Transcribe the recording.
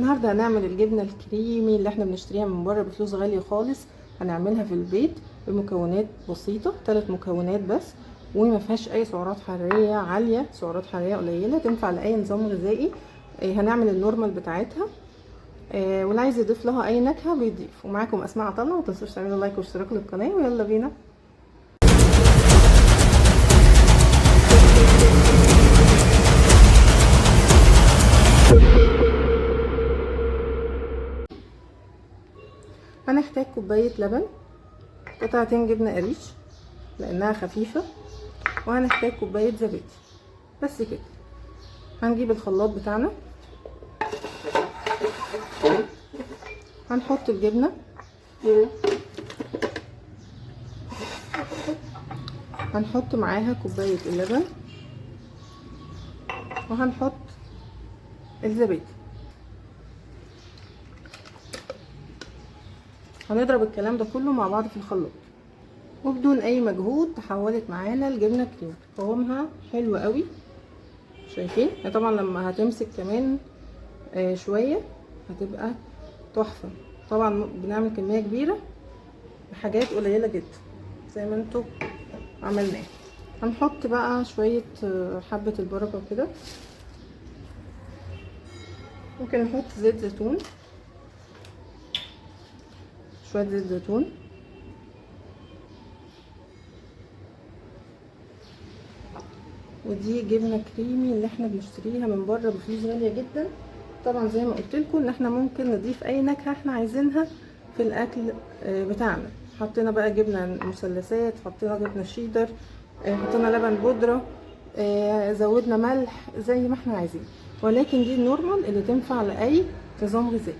النهارده هنعمل الجبنه الكريمي اللي احنا بنشتريها من بره بفلوس غاليه خالص. هنعملها في البيت بمكونات بسيطه، 3 مكونات بس، وما فيهاش اي سعرات حراريه عاليه، سعرات حراريه قليله، تنفع لاي نظام غذائي. هنعمل النورمال بتاعتها، واللي عايز يضيف لها اي نكهه بيضيف. ومعاكم اسماء عطله، ما تنسوش تعملوا لايك واشتراك للقناه، ويلا بينا. هنحتاج كوبايه لبن، قطعتين جبنه قريش لانها خفيفه، وهنحتاج كوبايه زبادي، بس كده. هنجيب الخلاط بتاعنا، هنحط الجبنه، هنحط معاها كوبايه اللبن، وهنحط الزبادي. هنضرب الكلام ده كله مع بعض في الخلاط، وبدون اي مجهود تحولت معانا الجبنه كريم. قوامها حلو قوي، شايفين؟ طبعا لما هتمسك كمان شويه هتبقى تحفه. طبعا بنعمل كميه كبيره بحاجات قليله جدا زي ما انتوا عملناه. هنحط بقى شويه حبه البركه كده، ممكن نحط زيت زيتون، شويه زيت زيتون، ودي جبنه كريمي اللي احنا بنشتريها من بره بفلوس غاليه جدا. طبعا زي ما قلت لكم ان احنا ممكن نضيف اي نكهه احنا عايزينها في الاكل بتاعنا. حطينا بقى جبنه مثلثات، حطينا جبنه شيدر، حطينا لبن بودره، زودنا ملح، زي ما احنا عايزين. ولكن دي النورمال اللي تنفع لاي نظام غذائي.